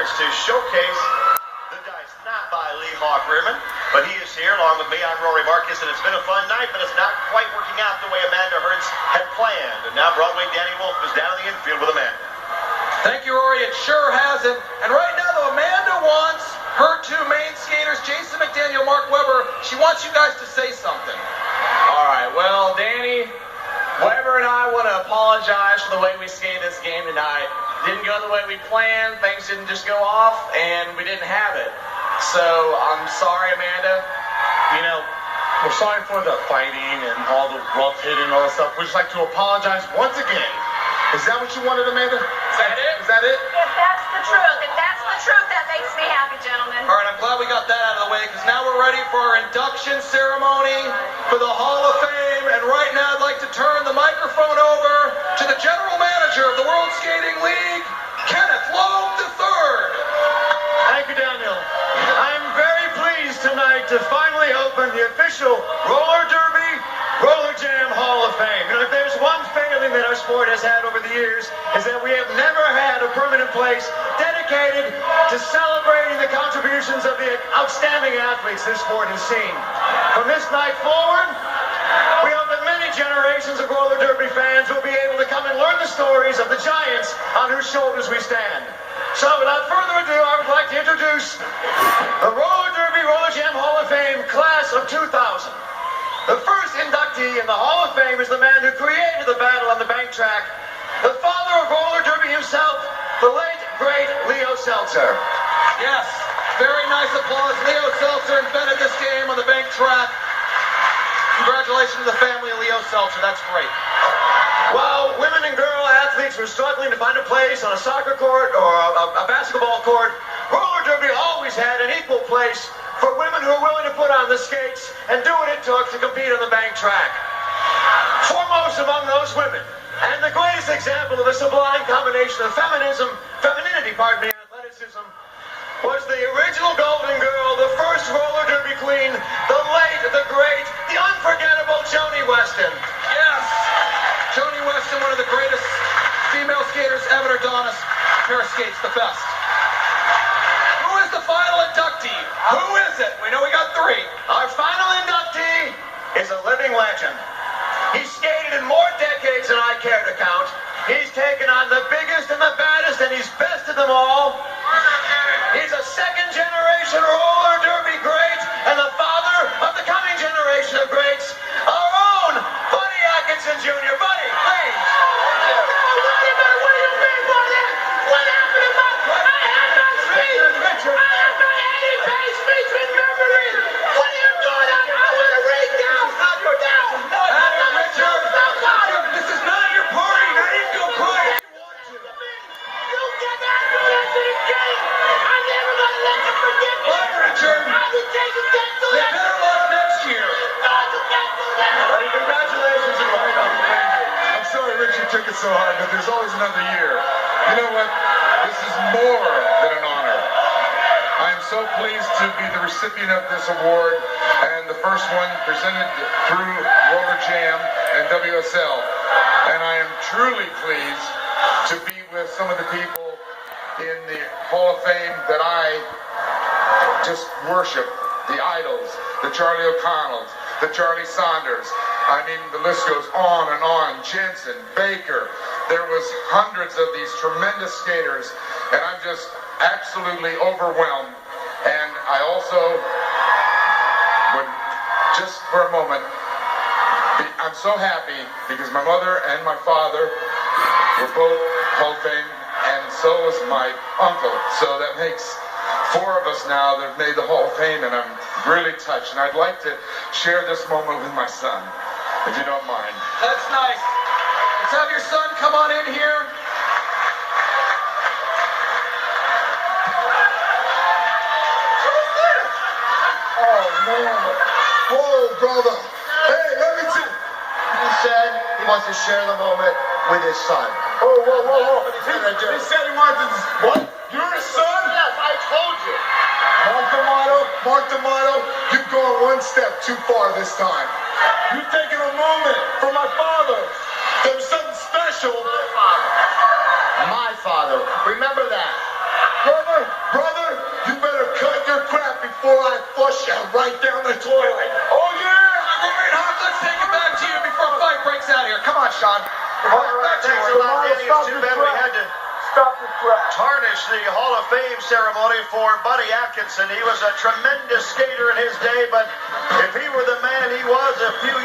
It's to showcase the dice, not by Lee Hawk Rearman, but he is here along with me. I'm Rory Marcus, and it's been a fun night, but it's not quite working out the way Amanda Hertz had planned. And now Broadway Danny Wolf is down in the infield with Amanda. Thank you, Rory. It sure hasn't. And right now, though, Amanda wants her two main skaters, Jason McDaniel, Mark Webber. She wants you guys to say something. All right. Well, Danny, Webber and I want to apologize for the way we skated this game tonight. Didn't go the way we planned. Things didn't just go off, and we didn't have it. So I'm sorry, Amanda. You know, we're sorry for the fighting and all the rough hitting and all that stuff. We'd just like to apologize once again. Is that what you wanted, Amanda? Is that it? Is that it? If that's the truth, that makes me happy, gentlemen. All right, I'm glad we got that out of the way, because now we're ready for our induction ceremony for the Hall of Fame. And right now, I'd like to turn the microphone over to the general manager of the World Skating League, Kenneth Loeb III. Thank you, Daniel. I'm very pleased tonight to finally open the official Roller Derby RollerJam Hall of Fame. You know, if there's one failing that our sport has had over the years, is that we have never had a permanent place dedicated to celebrating the contributions of the outstanding athletes this sport has seen. From this night forward, we hope that many generations of roller derby fans will be able to come and learn the stories of the giants on whose shoulders we stand. So without further ado, I would like to introduce the Roller Derby RollerJam Hall of Fame Class of 2000. The first inductee in the Hall of Fame is the man who created the battle on the bank track, the father of roller derby himself, the late, great Leo Seltzer. Yes, very nice applause. Leo Seltzer invented this game on the bank track. Congratulations to the family of Leo Seltzer. That's great. While women and girl athletes were struggling to find a place on a soccer court or a basketball court, roller derby always had an equal place for women who are willing to put on the skates and do what it took to compete on the bank track. Foremost among those women, and the greatest example of a sublime combination of femininity, and athleticism, was the original Golden Girl, the first roller derby queen, the late, the great, the unforgettable Joni Weston. Yes, Joni Weston, one of the greatest female skaters ever to don a pair of skates, the best. Who is the final inductee? Who is it? We know we got three. Our final inductee is a living legend. He's skated in more decades than I care to count. He's taken on the biggest and the baddest, and he's bested them all. He's a second-generation roller derby great and the father of the coming generation of greats, our own Buddy Atkinson Jr. Buddy, please. What happened to my... I had my speech! I had my Annie-Pay speech in memory! What are you doing? I want to read down! This is not your party. Now you can go cry if you want to. You cannot do that to the king! I'm never going to let you forget me! Bye, Richard. I will take you back to They that! better luck next year. No, you can't do that! Buddy, congratulations and welcome. I'm sorry Richard took it so hard, but there's always another year. You know what? This is more than an honor. I am so pleased to be the recipient of this award, and the first one presented through RollerJam and WSL. And I am truly pleased to be with some of the people in the Hall of Fame that I just worship. The idols, the Charlie O'Connells, the Charlie Saunders. I mean, the list goes on and on. Jensen, Baker. There was hundreds of these tremendous skaters, and I'm just absolutely overwhelmed. And I also would, just for a moment, I'm so happy because my mother and my father were both Hall of Fame, and so was my uncle. So that makes four of us now that have made the Hall of Fame, and I'm really touched. And I'd like to share this moment with my son, if you don't mind. That's nice. Let's have your son come on in here. Oh, man. Whoa, brother. Hey, let me see. He said he wants to share the moment with his son. Oh, whoa. He said he wanted to... What? You're his son? Yes, I told you. Mark D'Amato, you've gone one step too far this time. You've taken a moment from my father. There was something special. My father. Remember that. Brother, Yeah, right down the toilet. Oh, yeah! All right, Hawk, let's take it back to you before a fight breaks out here. Come on, Sean. All right, thanks a lot, Danny. It's too bad we had to Stop the crap. tarnish the Hall of Fame ceremony for Buddy Atkinson. He was a tremendous skater in his day, but if he were the man he was a few